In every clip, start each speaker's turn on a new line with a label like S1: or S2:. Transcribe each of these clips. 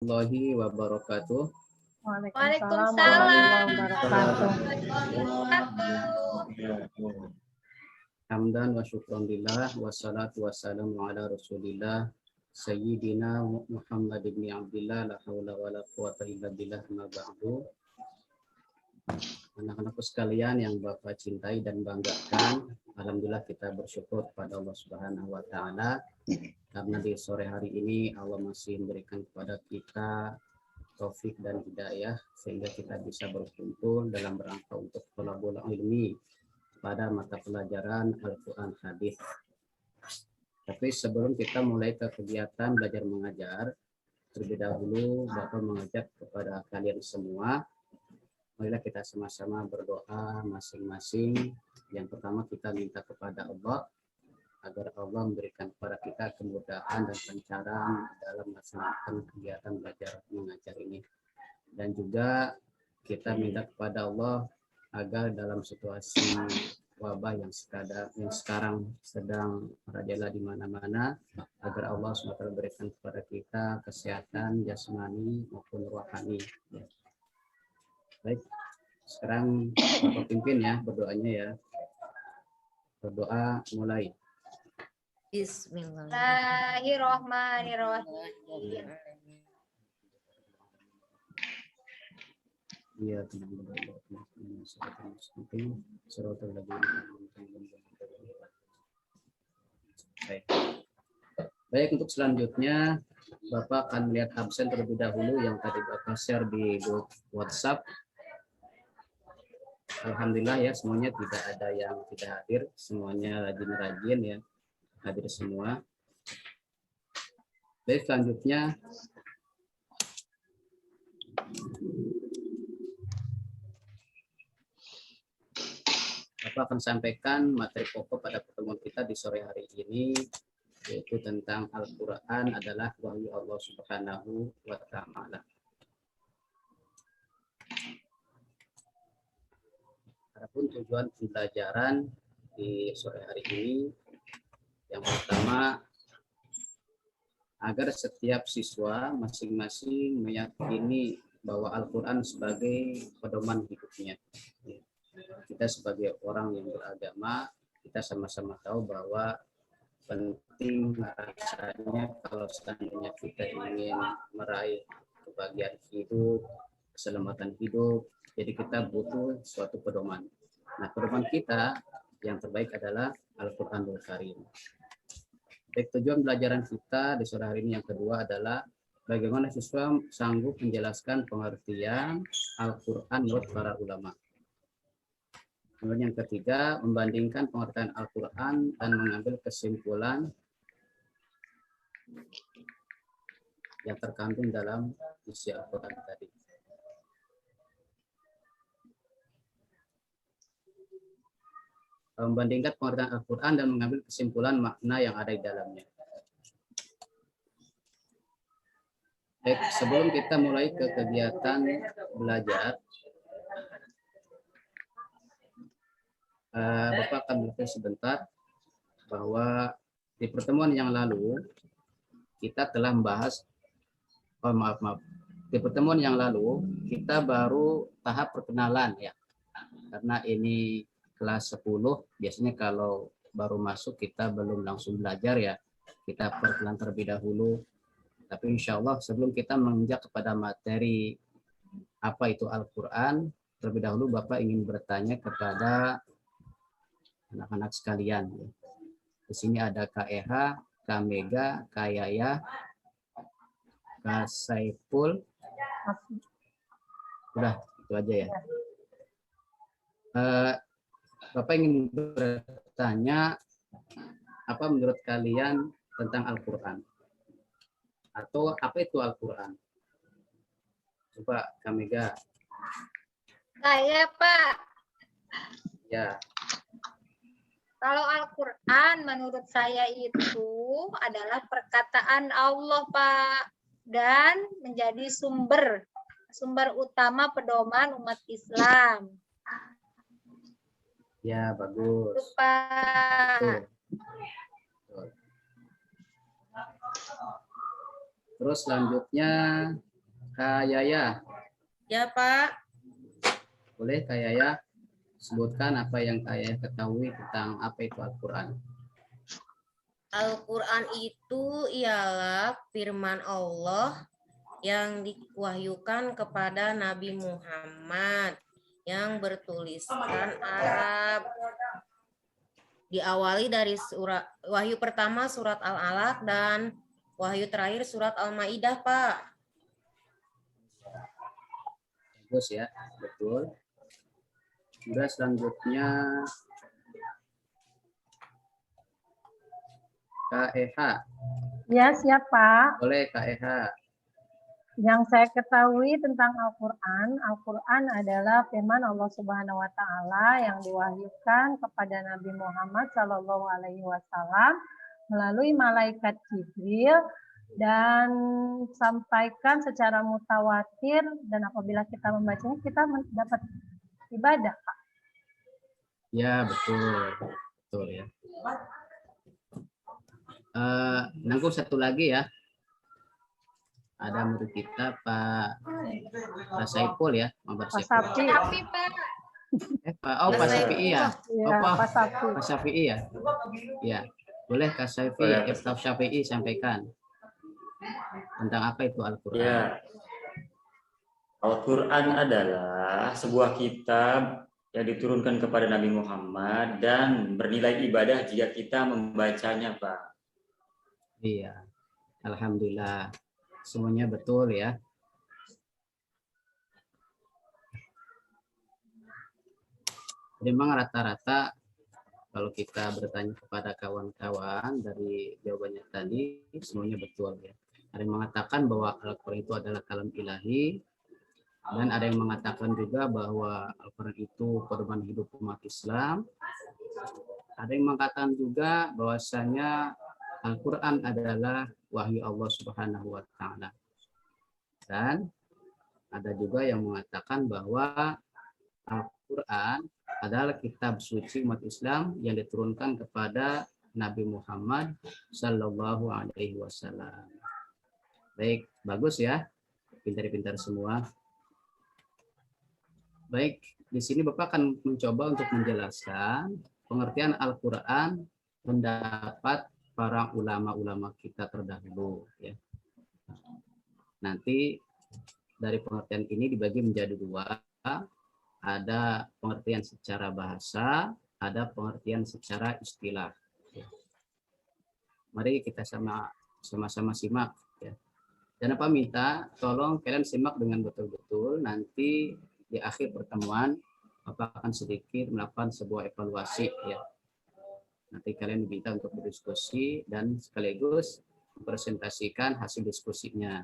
S1: warahmatullahi wabarakatuh.
S2: Waalaikumsalam warahmatullahi
S3: wabarakatuh.
S1: Hamdan wa syukran lillah wassalatu wassalamu ala Rasulillah Sayyidina Muhammad ibn Abdillah la haula wala quwata illa billah ma ba'du. Anak-anakku sekalian yang Bapak cintai dan banggakan, alhamdulillah kita bersyukur kepada Allah Subhanahu wa taala karena di sore hari ini Allah masih memberikan kepada kita taufik dan hidayah sehingga kita bisa berkumpul dalam rangka untuk thalabul ilmi pada mata pelajaran Al-Quran Hadis. Tapi sebelum kita mulai ke kegiatan belajar mengajar, terlebih dahulu Bapak mengajak kepada kalian semua, marilah kita sama-sama berdoa masing-masing. Yang pertama kita minta kepada Allah agar Allah memberikan kepada kita kemudahan dan kelancaran dalam melaksanakan kegiatan belajar mengajar ini. Dan juga kita minta kepada Allah agar dalam situasi wabah yang sekarang sedang merajalela di mana-mana, agar Allah SWT berikan kepada kita kesehatan jasmani maupun rohani. Ya. Baik, sekarang Bapak pimpin ya berdoanya ya. Berdoa mulai.
S2: Bismillahirrahmanirrahim.
S1: Iya, tenang. Baik, untuk selanjutnya Bapak akan melihat absen terlebih dahulu yang tadi Bapak share di grup WhatsApp. Alhamdulillah ya, semuanya tidak ada yang tidak hadir, semuanya rajin-rajin ya, hadir semua. Baik, selanjutnya Bapak akan sampaikan materi pokok pada pertemuan kita di sore hari ini, yaitu tentang Al-Quran adalah wahyu Allah Subhanahu wa Ta'ala. Adapun tujuan pembelajaran di sore hari ini, yang pertama, agar setiap siswa masing-masing meyakini bahwa Al-Quran sebagai pedoman hidupnya. Kita sebagai orang yang beragama, kita sama-sama tahu bahwa penting rasanya kalau seandainya kita ingin meraih kebahagiaan hidup, keselamatan hidup, jadi kita butuh suatu pedoman. Nah, pedoman kita yang terbaik adalah Al-Quranul Karim. Baik, tujuan pelajaran kita di sore hari ini yang kedua adalah bagaimana siswa sanggup menjelaskan pengertian Al-Quran menurut para ulama. Kemudian yang ketiga, membandingkan pengertian Al-Quran dan mengambil kesimpulan yang terkandung dalam isi Al-Quran tadi. Membandingkan pengertian Al-Quran dan mengambil kesimpulan makna yang ada di dalamnya. Baik, sebelum kita mulai ke kegiatan belajar, Bapak akan bertanya sebentar bahwa di pertemuan yang lalu kita telah membahas, di pertemuan yang lalu kita baru tahap perkenalan ya, karena ini kelas 10, biasanya kalau baru masuk kita belum langsung belajar ya, kita perkenalan terlebih dahulu. Tapi insya Allah sebelum kita menginjak kepada materi apa itu Al-Quran, terlebih dahulu Bapak ingin bertanya kepada anak-anak sekalian. Di sini ada Kak Eha, Kak Mega, Kak Yaya, Kak Saiful. Udah, itu aja ya. Bapak ingin bertanya, apa menurut kalian tentang Al-Quran? Atau apa itu Al-Quran? Coba Kak Mega.
S2: Saya, Pak.
S1: Ya.
S2: Kalau Al-Quran menurut saya itu adalah perkataan Allah, Pak. Dan menjadi sumber utama pedoman umat Islam.
S1: Ya, bagus.
S2: Itu, Pak.
S1: Betul. Terus selanjutnya Kak Yaya,
S3: Ya, Pak.
S1: boleh Kak Yaya sebutkan apa yang Kak Yaya ketahui tentang apa itu Al-Quran?
S3: Al-Quran itu ialah firman Allah yang diwahyukan kepada Nabi Muhammad yang bertuliskan Arab. Diawali dari surat wahyu pertama surat Al-Alaq dan wahyu terakhir surat Al-Maidah, Pak.
S1: Bagus ya, betul. Juga selanjutnya Kak Eha,
S4: Ya, siapa?
S1: boleh Kak Eha.
S4: Yang saya ketahui tentang Al-Quran, Al-Quran adalah firman Allah Subhanahu wa Ta'ala yang diwahyukan kepada Nabi Muhammad Shallallahu Alaihi Wasallam melalui malaikat Jibril dan sampaikan secara mutawatir, dan apabila kita membacanya kita dapat ibadah, Pak.
S1: Ya, betul. Betul ya. Nanggung satu lagi ya. Ada murid kita Pak Saiful ya, Mabar
S4: Pak
S1: Saiful.
S4: Safi.
S2: Tapi Pak,
S1: Pak Syafi'i ya.
S4: Ya,
S1: Apa?
S4: Pak Safi.
S1: Pak Syafi'i ya. Ya, boleh Kak Syafi'i sampaikan tentang apa itu Al-Quran.
S5: Ya, Al-Quran adalah sebuah kitab yang diturunkan kepada Nabi Muhammad dan bernilai ibadah jika kita membacanya, Pak.
S1: Iya, alhamdulillah semuanya betul ya. Memang rata-rata kalau kita bertanya kepada kawan-kawan dari jawabannya tadi semuanya betul ya. Ada yang mengatakan bahwa Al-Quran itu adalah kalam ilahi, dan ada yang mengatakan juga bahwa Al-Quran itu pedoman hidup umat Islam. Ada yang mengatakan juga bahwasanya Al-Quran adalah wahyu Allah Subhanahu wa Ta'ala. Dan ada juga yang mengatakan bahwa Al-Quran adalah kitab suci umat Islam yang diturunkan kepada Nabi Muhammad Sallallahu Alaihi Wasallam. Baik, bagus ya, pintar-pintar semua. Baik, di sini Bapak akan mencoba untuk menjelaskan pengertian Al-Quran pendapat para ulama-ulama kita terdahulu ya. Nanti dari pengertian ini dibagi menjadi dua, ada pengertian secara bahasa, ada pengertian secara istilah. Mari kita sama-sama simak ya. Dan apa minta tolong kalian simak dengan betul-betul, nanti di akhir pertemuan Bapak akan sedikit melakukan sebuah evaluasi ya. Nanti kalian diminta untuk berdiskusi dan sekaligus mempresentasikan hasil diskusinya.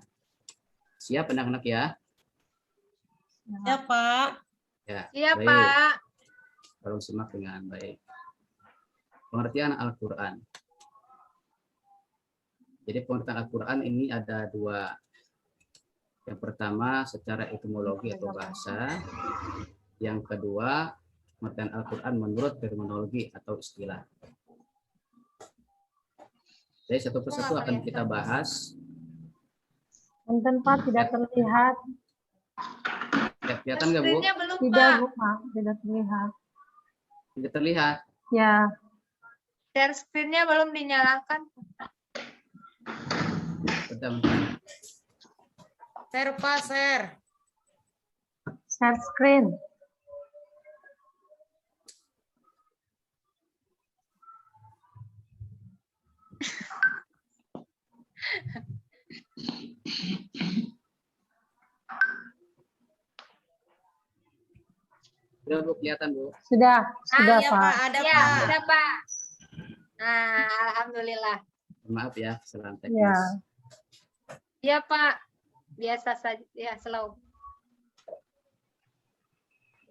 S1: Siap anak-anak ya?
S3: Ya, Pak.
S1: Ya,
S2: iya
S1: baik.
S2: Pak.
S1: Tolong simak dengan baik. Pengertian Al-Quran. Jadi pengertian Al-Quran ini ada dua. Yang pertama secara etimologi atau bahasa. Yang kedua pengertian Al-Quran menurut terminologi atau istilah. Jadi satu persatu akan kita bahas.
S4: Punten Pak, tidak terlihat.
S1: Kelihatan nggak Bu?
S2: Screen-nya belum
S4: Tidak,
S2: Pak.
S4: Bu, Pak. Tidak terlihat.
S1: Tidak terlihat.
S4: Ya,
S2: Share screen-nya belum dinyalakan.
S1: Bentar.
S3: Share, Pak, share.
S4: share screen.
S1: Sudah Bu, kelihatan Bu?
S4: Sudah
S3: Ya,
S4: Pak.
S3: Pak, ada,
S2: Ya,
S3: Pak.
S2: udah Pak. Nah, alhamdulillah.
S1: Maaf ya, kesalahan teknis.
S4: Ya.
S2: Iya Pak. Biasa saja, ya slow.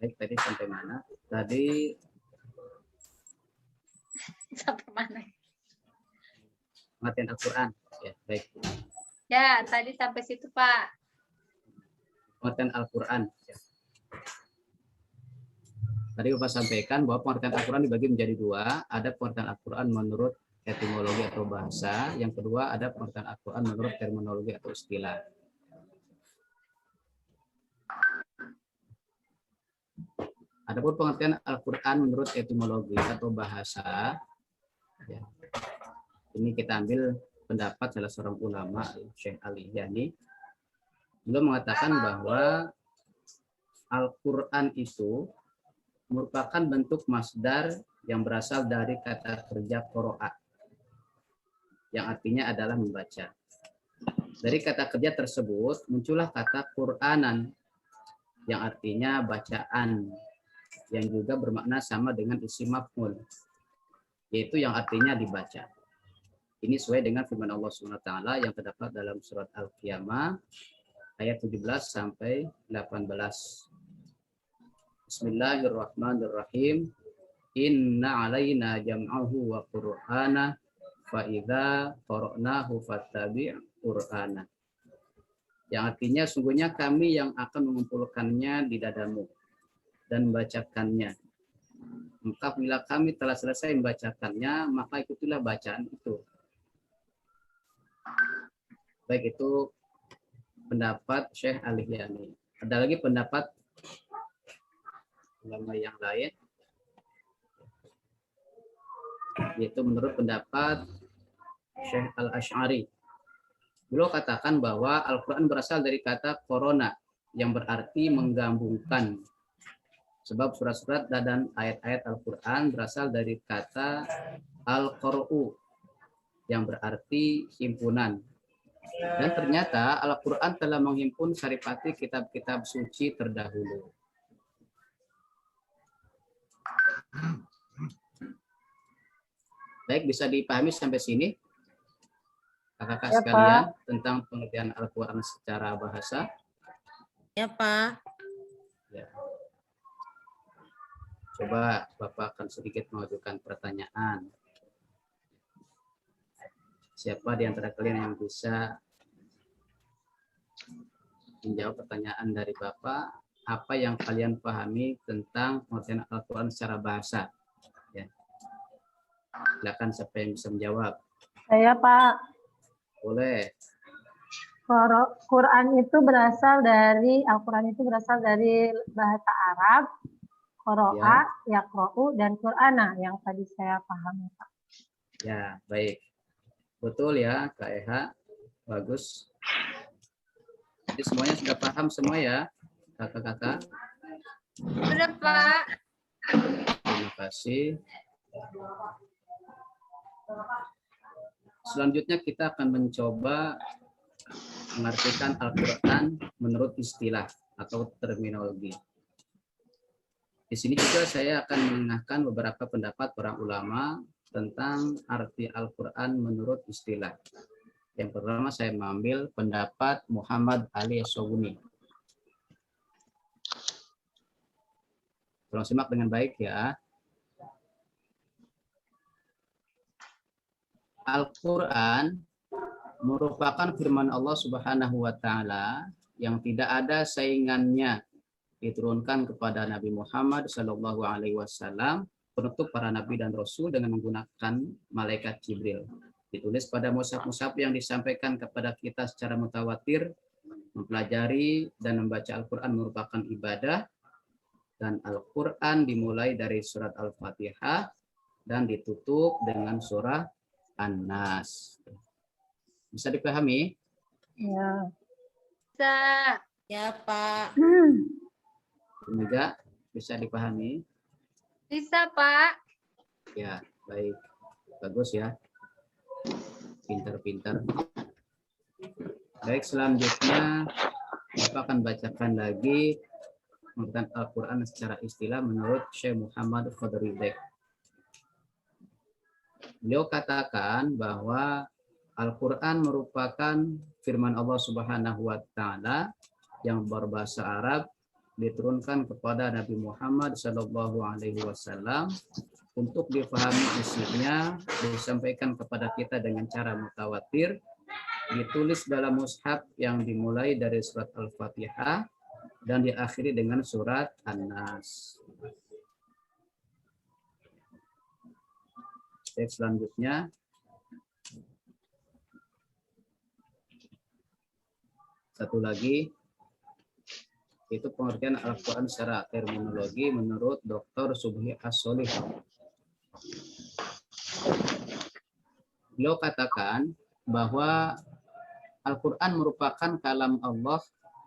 S1: Baik, tadi sampai mana? Tadi
S2: Sampai mana?
S1: pengertian Al-Quran. Ya, baik.
S2: Ya, tadi sampai situ Pak.
S1: Pengertian Al-Quran. Ya. Tadi Bapak sampaikan bahwa pengertian Al-Quran dibagi menjadi dua. Ada pengertian Al-Quran menurut etimologi atau bahasa. Yang kedua ada pengertian Al-Quran menurut terminologi atau istilah. Adapun pengertian Al-Quran menurut etimologi atau bahasa, ya, ini kita ambil pendapat salah seorang ulama, Syekh Al-Ihyani. Beliau mengatakan bahwa Al-Quran itu merupakan bentuk masdar yang berasal dari kata kerja qoro'a, yang artinya adalah membaca. Dari kata kerja tersebut muncullah kata Qur'anan, yang artinya bacaan, yang juga bermakna sama dengan isim maf'ul, yaitu yang artinya dibaca. Ini sesuai dengan firman Allah SWT yang terdapat dalam surat Al-Qiyamah ayat 17 sampai 18. Bismillahirrahmanirrahim. Inna alaina jam'ahu wa qur'ana fa idza qara'nahu fattabi' qur'ana. Yang artinya sungguhnya kami yang akan mengumpulkannya di dadamu dan membacakannya. Maka bila kami telah selesai membacakannya, maka ikutilah bacaan itu. Baik, itu pendapat Syekh Al-Ihyani. Ada lagi pendapat ulama yang lain, yaitu menurut pendapat Syekh Al-Asy'ari. Beliau katakan bahwa Al-Quran berasal dari kata korona, yang berarti menggabungkan. Sebab surat-surat dan ayat-ayat Al-Quran berasal dari kata Al-Qur'u, yang berarti himpunan. Dan ternyata Al-Quran telah menghimpun saripati kitab-kitab suci terdahulu. Baik, bisa dipahami sampai sini kakak-kakak
S4: Ya,
S1: sekalian tentang pengertian Al-Quran secara bahasa?
S3: Ya, Pak.
S1: Ya. Coba Bapak akan sedikit mengajukan pertanyaan. Siapa di antara kalian yang bisa menjawab pertanyaan dari Bapak? Apa yang kalian pahami tentang pengertian Al-Quran secara bahasa? Ya. Silakan siapa yang bisa menjawab.
S4: Saya Pak,
S1: Boleh.
S4: Quran itu berasal dari Al-Quran itu berasal dari bahasa Arab, Qoro'a, Yaqro'u, dan Qur'ana yang tadi saya pahami, Pak.
S1: Ya, baik. Betul ya, Kak Eha. Bagus. Jadi semuanya sudah paham semua ya, kakak-kakak.
S2: Sudah, Pak.
S1: Terima kasih. Selanjutnya kita akan mencoba mengartikan Al-Quran menurut istilah atau terminologi. Di sini juga saya akan menengahkan beberapa pendapat para ulama tentang arti Al-Quran menurut istilah. Yang pertama saya mengambil pendapat Muhammad Ali As-Sawuni. Tolong simak dengan baik ya. Al-Quran merupakan firman Allah Subhanahu wa Ta'ala yang tidak ada saingannya, diturunkan kepada Nabi Muhammad Sallallahu Alaihi Wasallam, penutup para nabi dan rasul dengan menggunakan malaikat Jibril. Ditulis pada mushaf-mushaf yang disampaikan kepada kita secara mutawatir. Mempelajari dan membaca Al-Quran merupakan ibadah, dan Al-Quran dimulai dari surat Al-Fatihah dan ditutup dengan surah An-Nas. Bisa dipahami?
S4: Ya.
S2: Bisa.
S3: Ya, Pak.
S1: Juga bisa dipahami?
S2: Bisa, Pak.
S1: Ya, baik. Bagus ya. Pintar-pintar. Baik, selanjutnya Bapak akan bacakan lagi pengertian Al-Quran secara istilah menurut Syekh Muhammad Fadridek. Beliau katakan bahwa Al-Quran merupakan firman Allah Subhanahu wa Ta'ala yang berbahasa Arab, diturunkan kepada Nabi Muhammad Sallallahu Alaihi Wasallam untuk dipahami isinya, disampaikan kepada kita dengan cara mutawatir, ditulis dalam mushaf yang dimulai dari surat Al-Fatihah dan diakhiri dengan surat An-Nas. Selanjutnya satu lagi, Itu pengertian Al-Quran secara terminologi menurut Dr. Subhi As-Solih. Beliau katakan bahwa Al-Quran merupakan kalam Allah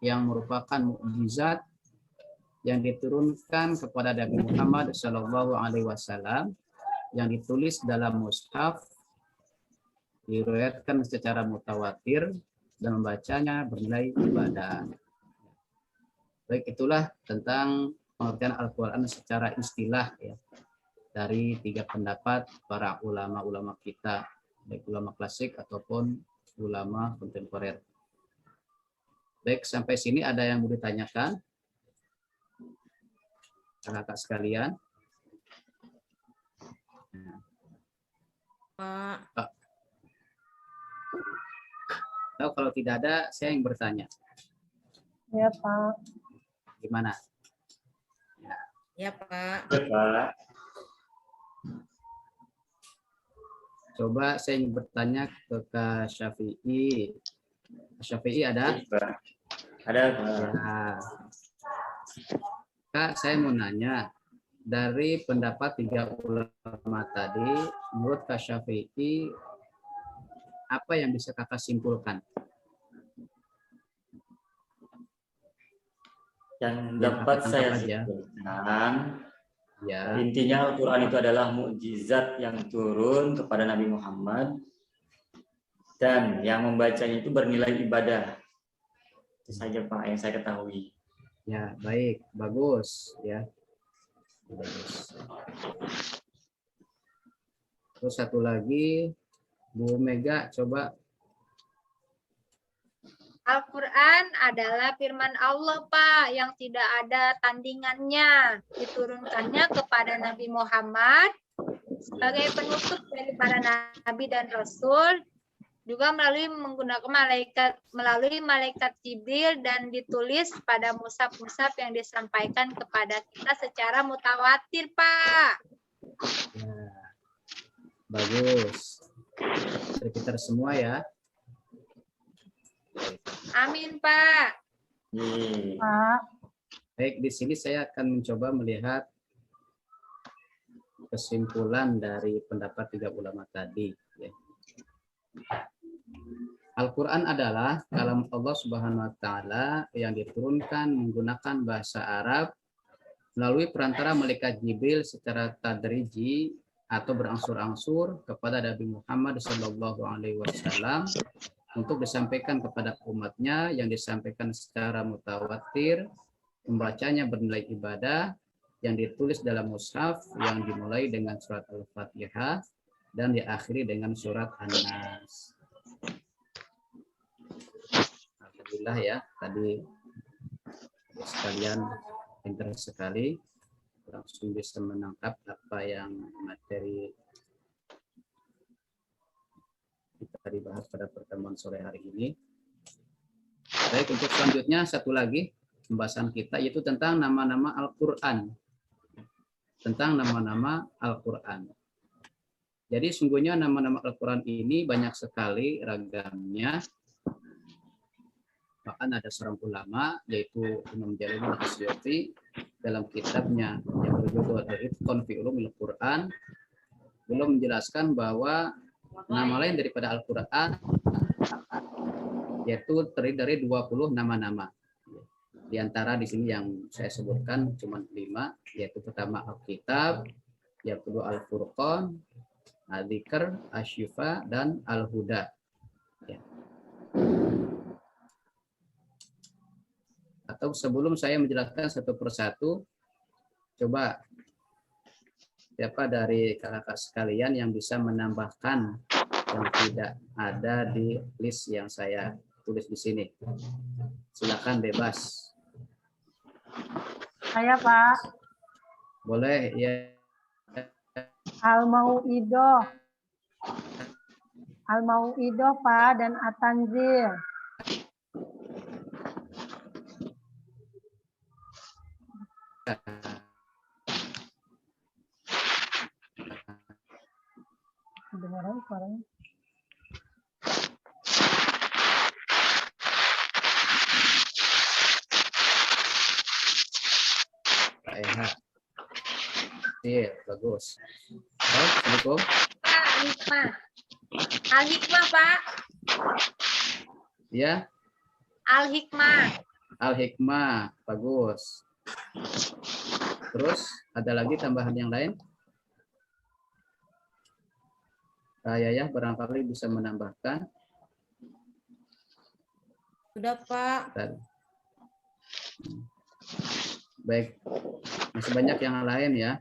S1: yang merupakan mukjizat yang diturunkan kepada Nabi Muhammad SAW yang ditulis dalam mushaf, diriwayatkan secara mutawatir dan membacanya bernilai ibadah. Baik, itulah tentang pengertian Al-Quran secara istilah ya, dari 3 pendapat para ulama-ulama kita, baik ulama klasik ataupun ulama kontemporer. Baik, sampai sini ada yang mau ditanyakan? Kakak sekalian.
S3: Pak.
S1: Nah, kalau tidak ada, saya yang bertanya.
S4: Ya, Pak.
S1: Gimana?
S3: Ya, Pak.
S5: Ya, Pak.
S1: Coba saya ingin bertanya ke Kak Syafi'i. Kak Syafi'i ada?
S5: Ada, Pak.
S1: Ya. Kak, saya mau nanya. Dari pendapat 3 ulama tadi, menurut Kak Syafi'i, apa yang bisa Kakak simpulkan?
S5: Yang dapat
S1: Kakak
S5: saya
S1: tangkap aja.
S5: simpulkan,
S1: Ya,
S5: intinya Al-Quran itu adalah mukjizat yang turun kepada Nabi Muhammad dan yang membacanya itu bernilai ibadah. Itu saja, Pak, yang saya ketahui.
S1: ya, baik, bagus, ya, bagus. Terus satu lagi, Bu Mega, coba.
S2: Al-Quran adalah firman Allah, Pak, yang tidak ada tandingannya. Diturunkannya kepada Nabi Muhammad sebagai penutup dari para nabi dan rasul, juga melalui malaikat Jibril dan ditulis pada mushaf-mushaf yang disampaikan kepada kita secara mutawatir, Pak.
S1: Ya, bagus. Terpikir semua ya.
S2: Amin, Pak.
S4: Pak.
S1: Baik, di sini saya akan mencoba melihat kesimpulan dari pendapat 3 ulama tadi. Ya. Al-Quran adalah kalam Allah Subhanahu wa Ta'ala yang diturunkan menggunakan bahasa Arab melalui perantara malaikat Jibril secara tadriji atau berangsur-angsur kepada Nabi Muhammad SAW untuk disampaikan kepada umatnya, yang disampaikan secara mutawatir, membacanya bernilai ibadah, yang ditulis dalam mushaf yang dimulai dengan surat Al-Fatihah dan diakhiri dengan surat An-Nas. Alhamdulillah ya, tadi sekalian pintar sekali, langsung bisa menangkap apa yang materi kita dibahas pada pertemuan sore hari ini. Baik, untuk selanjutnya satu lagi pembahasan kita yaitu tentang nama-nama Al-Quran. Tentang nama-nama Al-Quran. Jadi sungguhnya nama-nama Al-Quran ini banyak sekali ragamnya. Bahkan ada seorang ulama yaitu Imam Jalaluddin As-Suyuti dalam kitabnya yang berjudul Al-Itqan fi Ulumil Quran belum menjelaskan bahwa nama lain daripada Al-Quran yaitu terdiri dari 20 nama-nama. Di antara di sini yang saya sebutkan cuma 5, yaitu pertama Al-Kitab, yang kedua Al-Furqan, Al-Dzikr, Asy-Syifa, dan Al-Huda. Ya. Atau sebelum saya menjelaskan satu persatu, coba siapa dari kakak-kakak sekalian yang bisa menambahkan yang tidak ada di list yang saya tulis di sini? Silakan bebas.
S4: Saya, Pak.
S1: Boleh ya.
S4: Al-Mau'idoh. Al-Mau'idoh, Pak, dan At-Tanzil. Kedengaran suaranya?
S1: Kak Eha. Iya, bagus. Assalamualaikum.
S2: Pak, hikmah. Al-hikmah, Pak.
S1: Ya,
S2: Al-hikmah.
S1: Al-Hikmah, bagus. Terus ada lagi tambahan yang lain? Yayah barangkali bisa menambahkan.
S3: Sudah, Pak.
S1: Baik, masih banyak yang lain ya.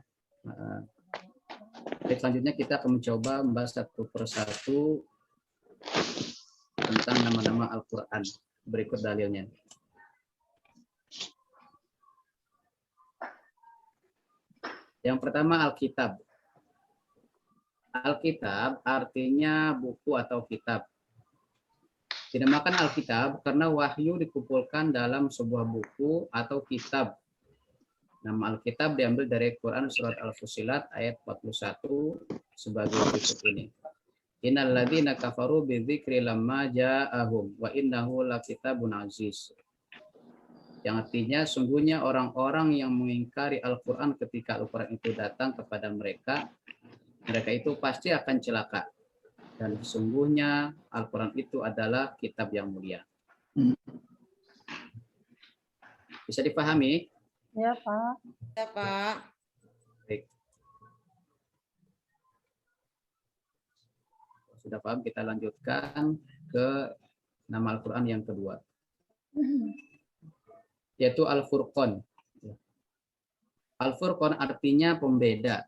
S1: Baik, selanjutnya kita akan mencoba membahas satu persatu tentang nama-nama Al-Quran. Berikut dalilnya. Yang pertama Alkitab. Alkitab artinya buku atau kitab. Dinamakan Alkitab karena wahyu dikumpulkan dalam sebuah buku atau kitab. Nama Alkitab diambil dari Quran surat Al-Fussilat ayat 41 sebagai berikut ini. Innal ladzina kafaru bidzikri lamma ja'ahum wa innahu lakitabun aziz. Yang artinya sungguhnya orang-orang yang mengingkari Al-Quran ketika Al-Quran itu datang kepada mereka itu pasti akan celaka. Dan sesungguhnya Al-Quran itu adalah kitab yang mulia. Bisa dipahami?
S4: Ya, Pak.
S3: Ya, Pak.
S1: Baik. Sudah paham, kita lanjutkan ke nama Al-Quran yang kedua. Yaitu Al-Furqan. Al-Furqan artinya pembeda.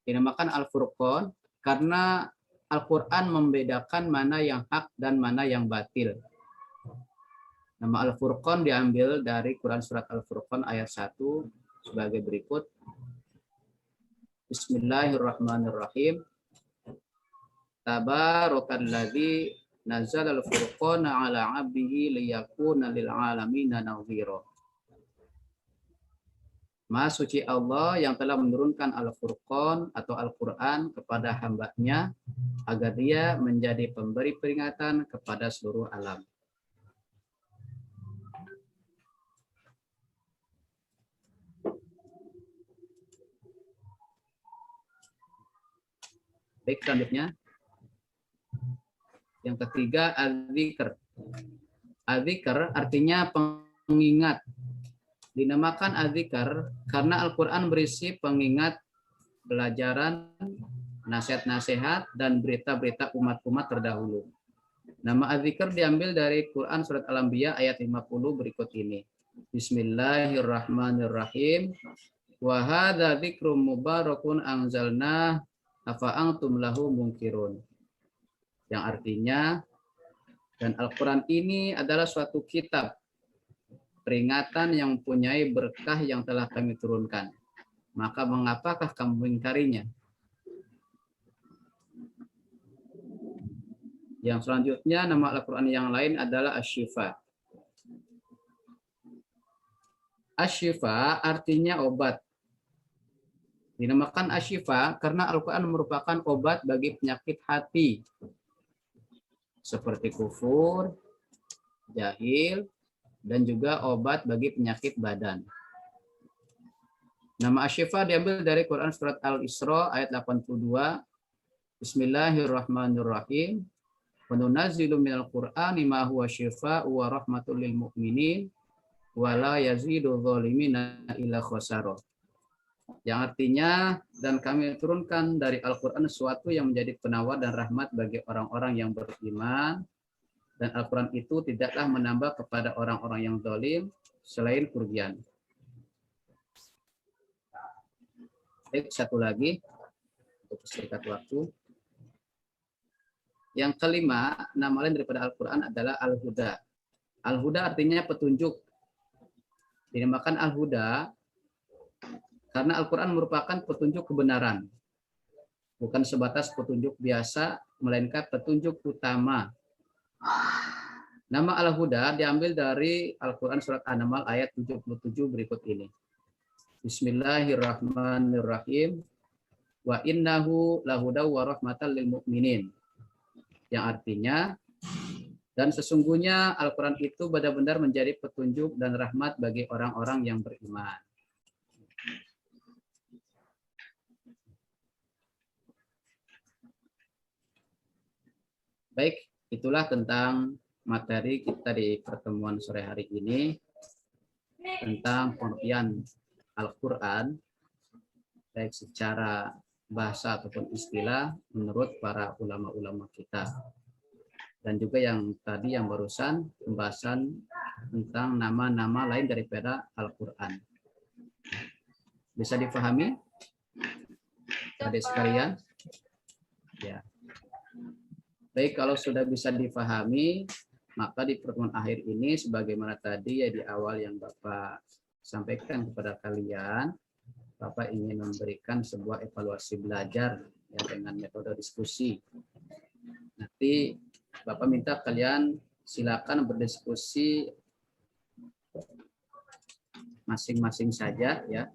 S1: Dinamakan Al-Furqan karena Al-Quran membedakan mana yang hak dan mana yang batil. Nama Al-Furqan diambil dari Quran surat Al-Furqan ayat 1 sebagai berikut. Bismillahirrahmanirrahim. Tabarakalladzi nazzala al-furqana ala 'abdihi liyakuna lil 'alamina nadhira. Maha suci Allah yang telah menurunkan Al-Furqan atau Al-Quran kepada hamba-Nya agar dia menjadi pemberi peringatan kepada seluruh alam. Baik, selanjutnya. Yang ketiga, al-dzikr. Al-dzikr artinya pengingat. Dinamakan al-dzikr karena Al-Quran berisi pengingat, pelajaran, nasihat-nasihat, dan berita-berita umat-umat terdahulu. Nama al-dzikr diambil dari Quran surat Al-Anbiya ayat 50 berikut ini. Bismillahirrahmanirrahim. Wa hadza dzikrum mubarakun anzalnah afa antum lahu munkirun. Yang artinya, dan Al-Quran ini adalah suatu kitab peringatan yang mempunyai berkah yang telah kami turunkan. Maka mengapakah kamu mengingkarinya? Yang selanjutnya nama Al-Quran yang lain adalah Asy-Syifa. Asy-Syifa artinya obat. Dinamakan Asy-Syifa karena Al-Quran merupakan obat bagi penyakit hati. Seperti kufur, jahil, dan juga obat bagi penyakit badan. Nama Asy-Syifa diambil dari Quran surat Al-Isra ayat 82. Bismillahirrahmanirrahim. Wa nunazzilu minal Qur'ani ma huwa syifaa'un wa rahmatul lil mu'minin wa la yazidu dzalimina illa khasara. Yang artinya, dan kami turunkan dari Al-Quran sesuatu yang menjadi penawar dan rahmat bagi orang-orang yang beriman. Dan Al-Quran itu tidaklah menambah kepada orang-orang yang zalim selain kerugian. Baik, satu lagi untuk singkat waktu. Yang kelima, nama lain daripada Al-Quran adalah Al-Huda. Al-Huda artinya petunjuk. Dinamakan Al-Huda karena Al-Quran merupakan petunjuk kebenaran. Bukan sebatas petunjuk biasa, melainkan petunjuk utama. Nama Al-Huda diambil dari Al-Quran surat An-Naml ayat 77 berikut ini. Bismillahirrahmanirrahim. Wa innahu lahudaw wa rahmatan lil mu'minin. Yang artinya, dan sesungguhnya Al-Quran itu benar-benar menjadi petunjuk dan rahmat bagi orang-orang yang beriman. Baik, itulah tentang materi kita di pertemuan sore hari ini tentang pengertian Al-Quran, baik secara bahasa ataupun istilah menurut para ulama-ulama kita. Dan juga yang tadi yang barusan pembahasan tentang nama-nama lain daripada Al-Quran. Bisa dipahami adik sekalian? Ya. Baik, kalau sudah bisa dipahami, maka di pertemuan akhir ini sebagaimana tadi ya di awal yang Bapak sampaikan kepada kalian, Bapak ingin memberikan sebuah evaluasi belajar ya, dengan metode diskusi. Nanti Bapak minta kalian silakan berdiskusi masing-masing saja ya,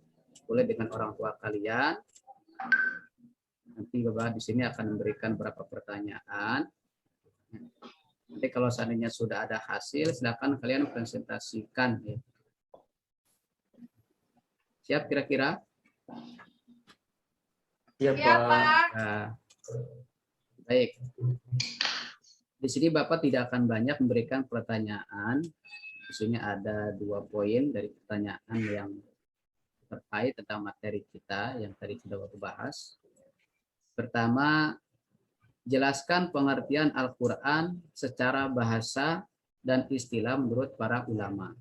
S1: boleh dengan orang tua kalian. Nanti Bapak di sini akan memberikan beberapa pertanyaan. Nanti kalau seandainya sudah ada hasil, silakan kalian presentasikan. Ya. Siap kira-kira?
S5: Siap,
S2: Iya,
S5: Pak.
S2: Pak.
S1: Nah, baik. Di sini Bapak tidak akan banyak memberikan pertanyaan. Di sini ada 2 poin dari pertanyaan yang terkait tentang materi kita yang tadi sudah Bapak bahas. Pertama, jelaskan pengertian Al-Quran secara bahasa dan istilah menurut para ulama.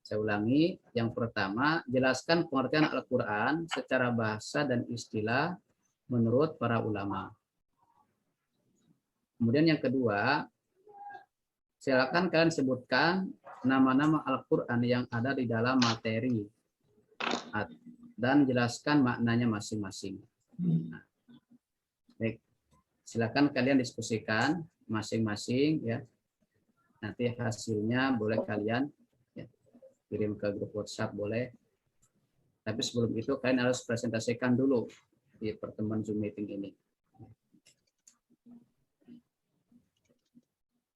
S1: Saya ulangi, yang pertama, jelaskan pengertian Al-Quran secara bahasa dan istilah menurut para ulama. Kemudian yang kedua, silakan kalian sebutkan nama-nama Al-Quran yang ada di dalam materi dan jelaskan maknanya masing-masing. Nah, baik, silakan kalian diskusikan masing-masing ya. Nanti hasilnya boleh kalian ya, kirim ke grup WhatsApp boleh. Tapi sebelum itu kalian harus presentasikan dulu di pertemuan Zoom meeting ini.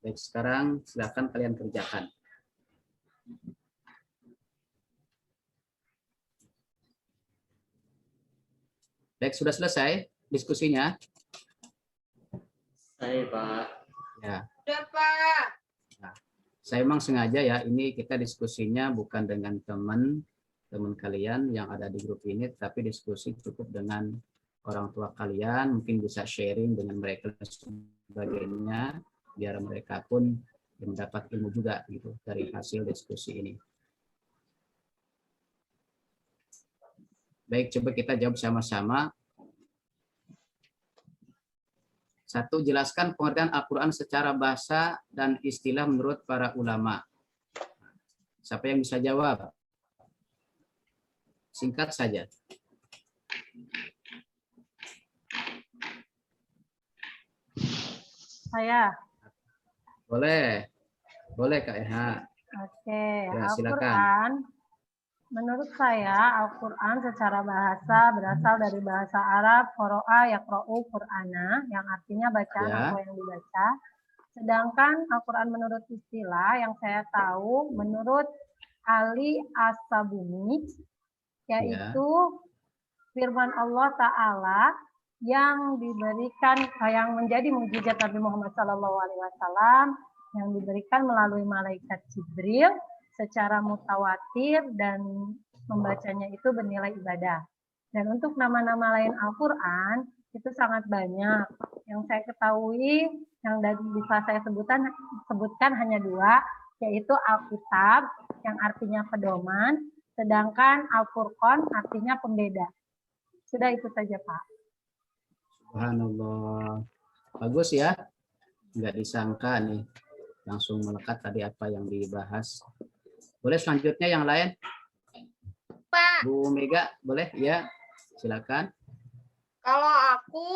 S1: Baik, sekarang silakan kalian kerjakan. Baik, sudah selesai diskusinya?
S5: Saya, Pak.
S1: Ya.
S2: Udah, Pak.
S1: Nah, saya memang sengaja ya, ini kita diskusinya bukan dengan teman kalian yang ada di grup ini, tapi diskusi cukup dengan orang tua kalian, mungkin bisa sharing dengan mereka dan sebagainya, biar mereka pun mendapat ilmu juga gitu dari hasil diskusi ini. Baik, coba kita jawab sama-sama. 1. Jelaskan pengertian Al-Quran secara bahasa dan istilah menurut para ulama. Siapa yang bisa jawab? Singkat saja.
S4: Saya.
S1: Boleh. Boleh, Kak Eha.
S4: Oke,
S1: Ya, silakan.
S4: Al-Quran. Menurut saya, Al-Quran secara bahasa berasal dari bahasa Arab, qoro'a yaqra'u Qur'ana, yang artinya bacaan
S1: Ya.
S4: apa yang dibaca. Sedangkan Al-Quran menurut istilah yang saya tahu, menurut Ali As-Sabuni, yaitu firman Allah Ta'ala yang diberikan, yang menjadi mukjizat Nabi Muhammad SAW, yang diberikan melalui malaikat Jibril, secara mutawatir dan membacanya itu bernilai ibadah. Dan untuk nama-nama lain Al-Quran itu sangat banyak. Yang saya ketahui yang bisa saya sebutkan hanya 2, yaitu Alkitab yang artinya pedoman, sedangkan Al-Furqan artinya pembeda. Sudah itu saja, Pak.
S1: Subhanallah. Bagus ya. Nggak disangka nih. Langsung melekat tadi apa yang dibahas. Boleh selanjutnya yang lain?
S2: Pak,
S1: Bu Mega, boleh? Ya, silakan.
S2: kalau aku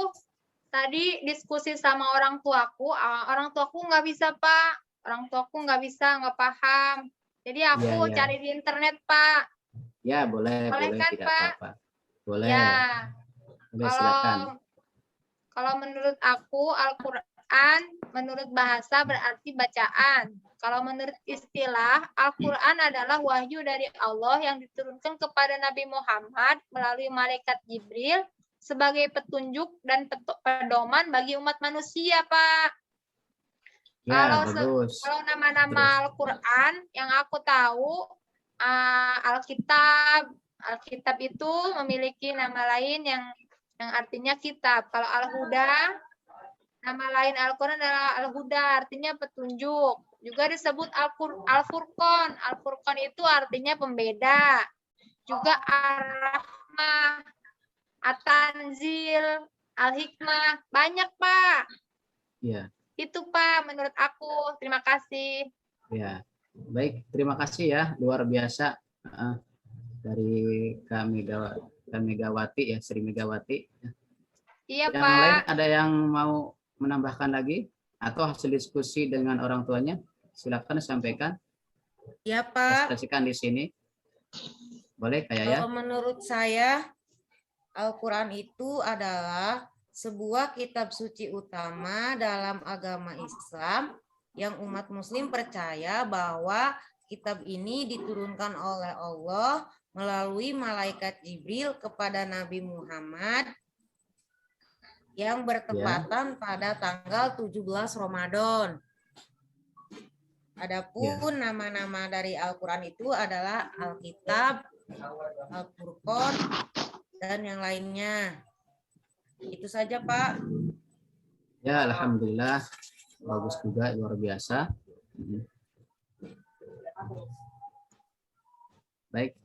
S2: tadi diskusi sama orang tuaku nggak bisa, Pak. Orang tuaku nggak bisa, nggak paham. Jadi aku
S1: Ya.
S2: cari di internet, Pak.
S1: Ya, boleh
S2: Boleh kan,
S1: tidak
S2: Pak?
S1: apa-apa. Boleh.
S2: Ya.
S1: Boleh, silakan.
S2: Kalau menurut aku Al-Quran menurut bahasa berarti bacaan. Kalau menurut istilah, Al-Quran adalah wahyu dari Allah yang diturunkan kepada Nabi Muhammad melalui malaikat Jibril sebagai petunjuk dan pedoman bagi umat manusia, Pak.
S1: Ya, bagus.
S2: Kalau nama-nama Al-Quran yang aku tahu, Alkitab itu memiliki nama lain yang artinya kitab. Kalau Al-Huda, nama lain Al-Quran adalah Al-Huda, artinya petunjuk. Juga disebut Al-Furqan. Al-Furqan itu artinya pembeda. Juga Ar-Rahmah, At-Tanzil, Al-Hikmah. Banyak, Pak.
S1: Ya.
S2: Itu, Pak, menurut aku. Terima kasih.
S1: Ya. Baik, terima kasih ya. Luar biasa. Dari Kak Megawati ya, Sri Megawati.
S2: Iya,
S1: Yang
S2: Pak.
S1: lain ada yang mau menambahkan lagi atau hasil diskusi dengan orang tuanya? Silakan sampaikan.
S3: Ya, Pak.
S1: Presentasikan di sini. Boleh kayak ya?
S3: Kalau menurut saya, Al-Quran itu adalah sebuah kitab suci utama dalam agama Islam yang umat muslim percaya bahwa kitab ini diturunkan oleh Allah melalui malaikat Jibril kepada Nabi Muhammad yang bertepatan pada tanggal 17 Ramadan. Adapun nama-nama dari Al-Quran itu adalah Alkitab, Al-Furqan, dan yang lainnya. Itu saja, Pak.
S1: Ya, alhamdulillah. Bagus juga, luar biasa. Baik.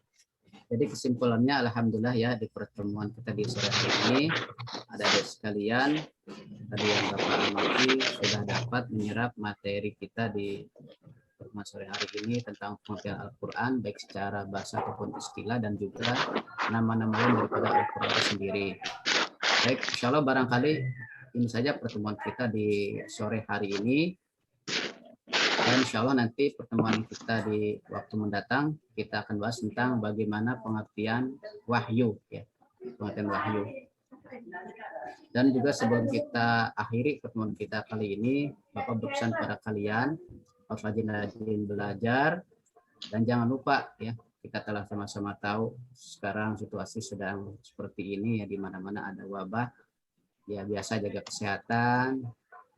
S1: Jadi kesimpulannya alhamdulillah ya di pertemuan kita di sore hari ini ada sekalian tadi yang Bapak amati sudah dapat menyerap materi kita di pertemuan sore hari ini tentang pengertian Al-Quran baik secara bahasa ataupun istilah dan juga nama-nama lain daripada Al-Quran itu sendiri. Baik, insya Allah barangkali ini saja pertemuan kita di sore hari ini. Dan insya Allah nanti pertemuan kita di waktu mendatang kita akan bahas tentang bagaimana pengertian wahyu, ya, pengertian wahyu. Dan juga sebelum kita akhiri pertemuan kita kali ini, Bapak berpesan pada kalian harus rajin-rajin belajar dan jangan lupa ya kita telah sama-sama tahu sekarang situasi sedang seperti ini ya di mana-mana ada wabah. Ya biasa jaga kesehatan,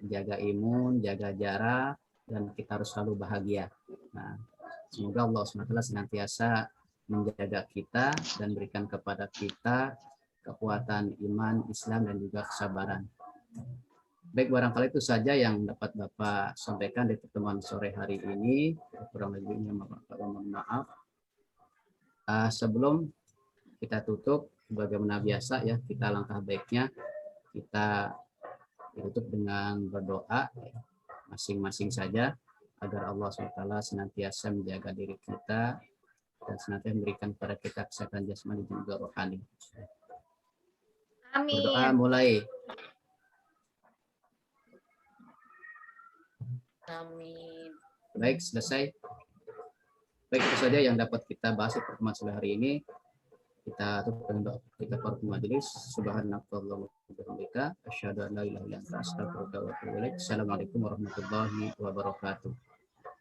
S1: jaga imun, jaga jarak. Dan kita harus selalu bahagia. Nah, semoga Allah SWT senantiasa menjaga kita dan berikan kepada kita kekuatan iman, Islam, dan juga kesabaran. Baik, barangkali itu saja yang dapat Bapak sampaikan di pertemuan sore hari ini. Kurang lebihnya mohon maaf. Sebelum kita tutup, bagaimana biasa ya, kita langkah baiknya kita tutup dengan berdoa. Masing-masing saja agar Allah SWT senantiasa menjaga diri kita dan senantiasa memberikan kepada kita kesehatan jasmani dan juga rohani.
S2: Amin.
S1: Berdoa mulai.
S3: Amin.
S1: Baik, selesai. Baik, itu saja yang dapat kita bahas di pertemuan sore hari ini. Kita tutup dengan doa kita pada majelis. Subhanallah wa bihamdika asyhadu an la ilaha illa anta astaghfiruka wa atubu ilaik. Assalamualaikum warahmatullahi wabarakatuh.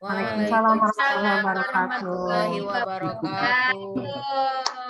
S4: Waalaikumsalam warahmatullahi wabarakatuh.
S3: Warahmatullahi wabarakatuh.